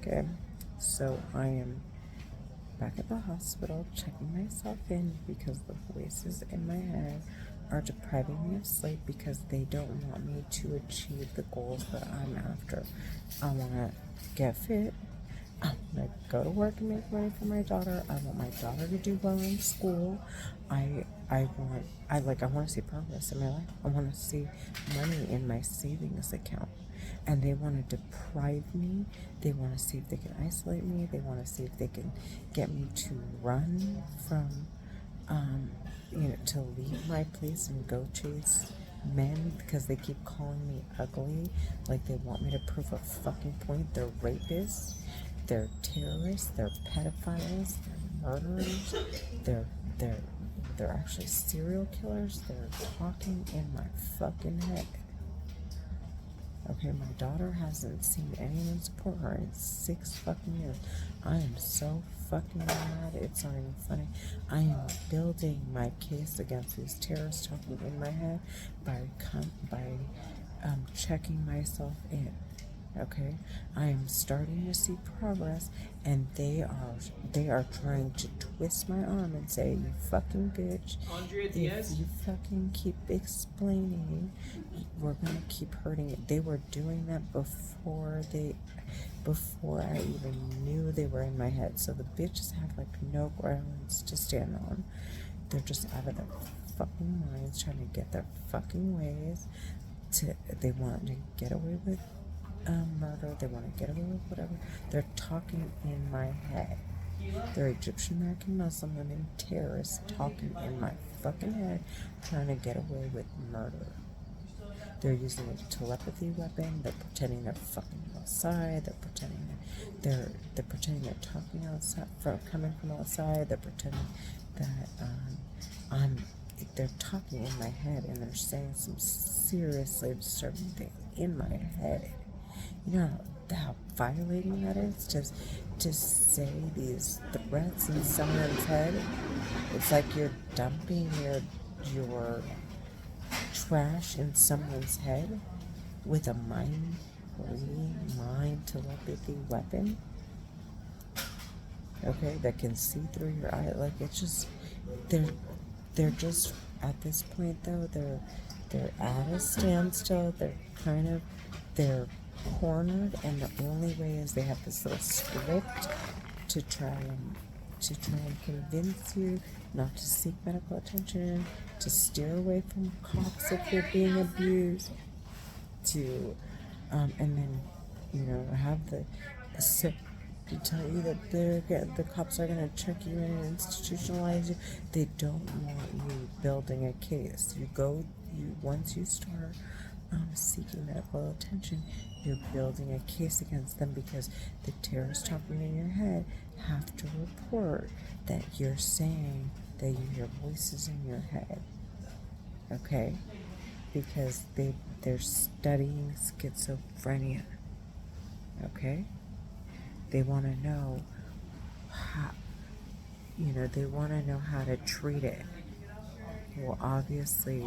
Okay, so I am back at the hospital checking myself in because the voices in my head are depriving me of sleep because they don't want me to achieve the goals that I'm after. I want to get fit. I want to go to work and make money for my daughter. I want my daughter to do well in school. I want to see progress in my life. I want to see money in my savings account. And they want to deprive me. They want to see if they can isolate me. They want to see if they can get me to run from, to leave my place and go chase men because they keep calling me ugly. Like they want me to prove a fucking point. They're rapists. They're terrorists. They're pedophiles. They're murderers. They're they're they're actually serial killers. They're talking in my fucking head. Okay, my daughter hasn't seen anyone support her in 6 fucking years. I am so fucking mad. It's not even funny. I am building my case against these terrorists talking in my head by checking myself in. Okay, I am starting to see progress, and they are trying to twist my arm and say, "You fucking bitch! If you fucking keep explaining, we're gonna keep hurting it." They were doing that before I even knew they were in my head. So the bitches have like no grounds to stand on. They're just out of their fucking minds trying to get their fucking ways. They want to get away with murder. They want to get away with whatever. They're talking in my head. They're Egyptian American Muslim women terrorists talking in my fucking head, trying to get away with murder. They're using a telepathy weapon. They're pretending they're fucking outside. They're pretending they're talking outside, coming from outside. They're pretending that they're talking in my head, and they're saying some seriously disturbing things in my head. You know how violating that is? To say these threats in someone's head. It's like you're dumping your trash in someone's head with a mind-reading, mind telepathy weapon. Okay, that can see through your eye. Like it's just they're just at this point though, they're at a standstill. They're cornered, and the only way is they have this little script to try and convince you not to seek medical attention, to steer away from cops if you're being abused, to and then have to tell you that the cops are going to check you in and institutionalize you. They don't want you building a case. Once you start seeking medical attention, you're building a case against them because the terrorists talking in your head have to report that you're saying that you hear voices in your head. Okay? Because they're studying schizophrenia. Okay? They want to know how to treat it. Well, obviously,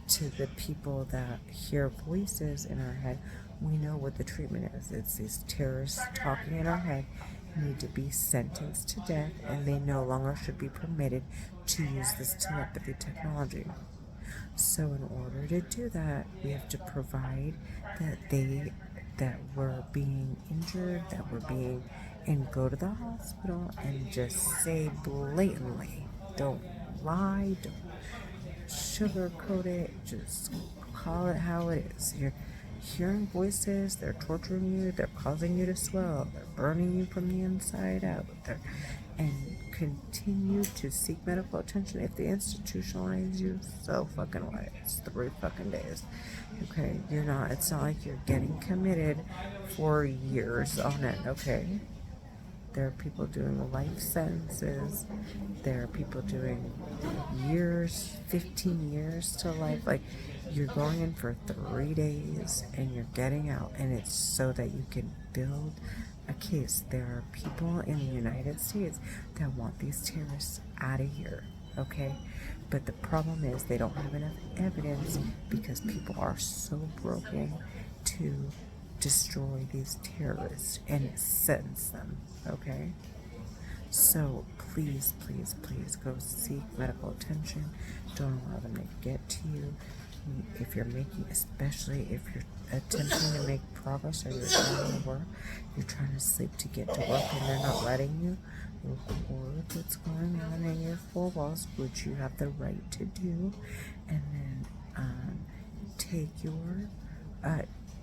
to the people that hear voices in our head, we know what the treatment is. It's these terrorists talking in our head need to be sentenced to death, and they no longer should be permitted to use this telepathy technology. So in order to do that, we have to provide that we're being injured, and go to the hospital and just say blatantly, don't lie, don't sugarcoat it, just call it how it is. You're hearing voices, they're torturing you, they're causing you to swell, they're burning you from the inside out, and continue to seek medical attention. If they institutionalize you, so fucking what? It's 3 fucking days. Okay, it's not like you're getting committed for years on it, okay? There are people doing life sentences. There are people doing years, 15 years to life. Like, you're going in for 3 days and you're getting out, and it's so that you can build a case. There are people in the United States that want these terrorists out of here, okay? But the problem is they don't have enough evidence because people are so broken to destroy these terrorists and sentence them, okay? So please, please, please go seek medical attention. Don't allow them to get to you. If you're making, especially if you're attempting to make progress or you're trying to work, you're trying to sleep to get to work and they're not letting you, record what's going on in your four walls, which you have the right to do, and then take your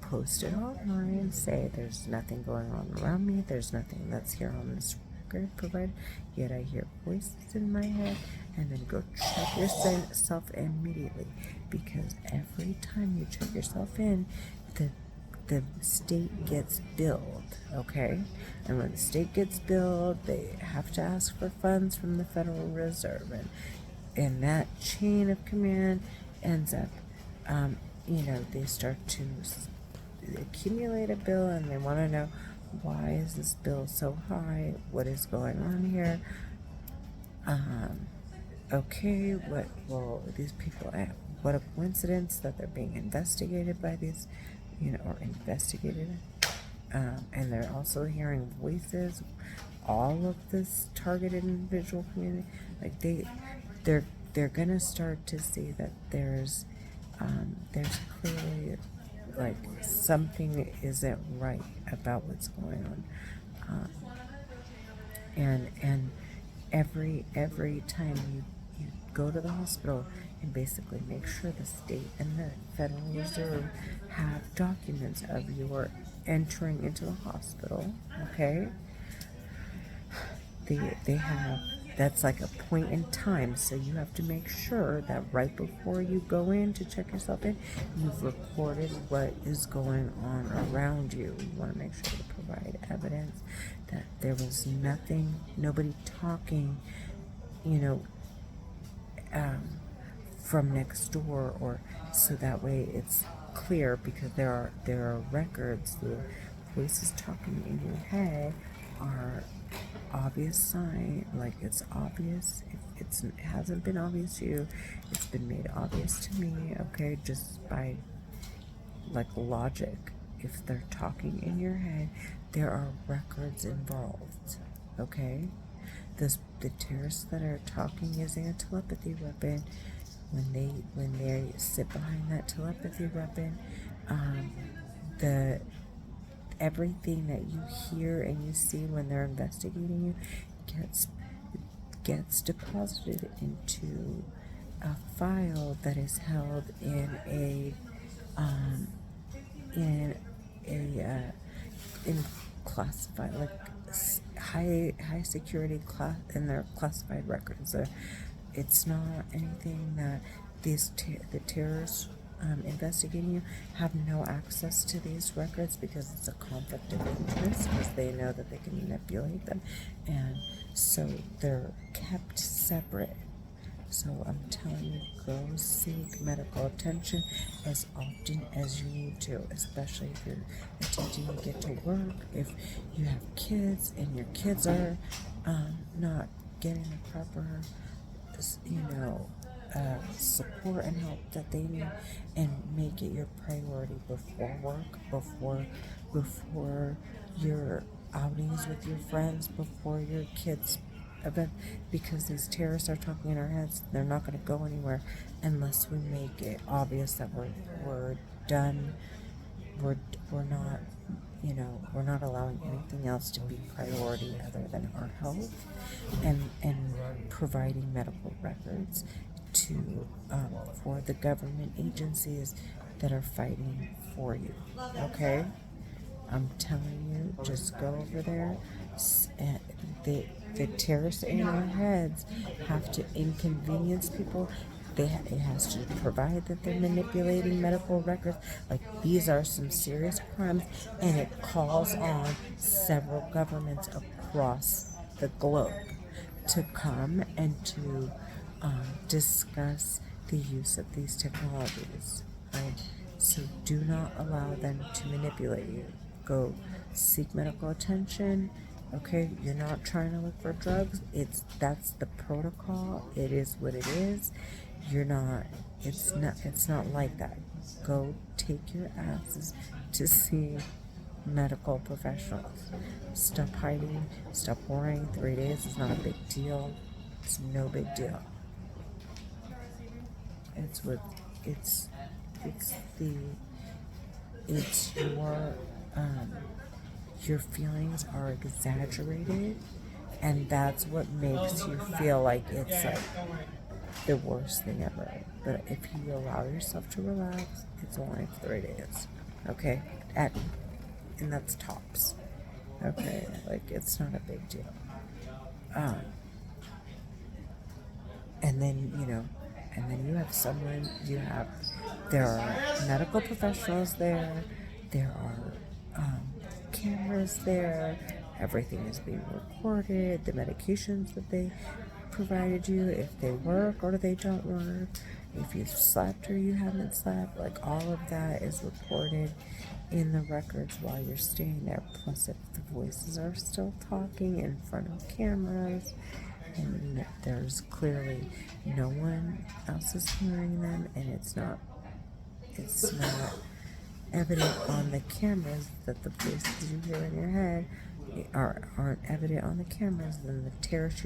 post it online, say there's nothing going on around me, there's nothing that's here on this record provided, yet I hear voices in my head, and then go check yourself immediately, because every time you check yourself in, the state gets billed, okay? And when the state gets billed, they have to ask for funds from the Federal Reserve, and that chain of command ends up, they start to accumulate a bill, and they want to know, why is this bill so high? What is going on here? Okay, these people, what a coincidence that they're being investigated by these, or investigated. And they're also hearing voices, all of this targeted individual community, like they're gonna start to see that there's clearly like something isn't right about what's going on, and every time you go to the hospital and basically make sure the state and the Federal Reserve have documents of your entering into the hospital, okay? They have, that's like a point in time, so you have to make sure that right before you go in to check yourself in, you've recorded what is going on around you. You want to make sure to provide evidence that there was nobody talking, from next door, or so that way it's clear, because there are records. The voices talking in your head are obvious sign, like it's obvious. If it hasn't been obvious to you, it's been made obvious to me, okay, just by like logic. If they're talking in your head, there are records involved, okay? The terrorists that are talking using a telepathy weapon, when they sit behind that telepathy weapon, everything that you hear and you see when they're investigating you gets deposited into a file that is held in classified, like high security class, in their classified records. It's not anything that the terrorists investigating you have no access to these records, because it's a conflict of interest, because they know that they can manipulate them, and so they're kept separate. So I'm telling you, go seek medical attention as often as you need to, especially if you're attempting to get to work, if you have kids and your kids are not getting the proper support and help that they need, and make it your priority before work, before your outings with your friends, before your kids' event, because these terrorists are talking in our heads. They're not going to go anywhere unless we make it obvious that we're done. We're not, we're not allowing anything else to be priority other than our health, and providing medical records to for the government agencies that are fighting for you. Okay, I'm telling you, just go over there. The terrorists in our heads have to inconvenience people. It has to provide that they're manipulating medical records. Like, these are some serious crimes, and it calls on several governments across the globe to come and to discuss the use of these technologies. Right? So do not allow them to manipulate you. Go seek medical attention. Okay, you're not trying to look for drugs. That's the protocol. It is what it is. It's not like that. Go take your asses to see medical professionals. Stop hiding, stop worrying. 3 days is not a big deal. It's no big deal. It's what it's the it's your feelings are exaggerated, and that's what makes you feel like it's like the worst thing ever. But if you allow yourself to relax, it's only 3 days. Okay? And that's tops. Okay? Like, it's not a big deal. And then, and then there are medical professionals there, there are cameras there, everything is being recorded, the medications that they provided you, if they work or they don't work, if you've slept or you haven't slept, like all of that is recorded in the records while you're staying there. Plus, if the voices are still talking in front of cameras, and there's clearly no one else is hearing them, and it's not evident on the cameras that the voices you hear in your head aren't evident on the cameras, then the terrorists,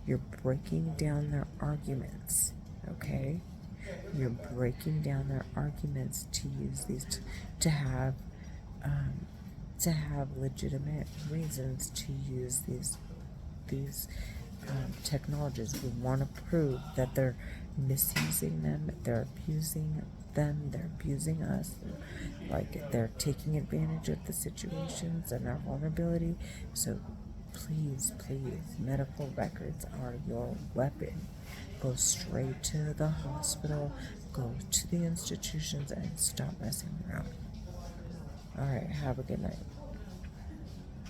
you're breaking down their arguments. Okay, you're breaking down their arguments to use these to have legitimate reasons to use these technologies. We want to prove that they're misusing them, they're abusing them, they're abusing us, like they're taking advantage of the situations and our vulnerability. So please, medical records are your weapon. Go straight to the hospital, go to the institutions, and stop messing around. All right, have a good night.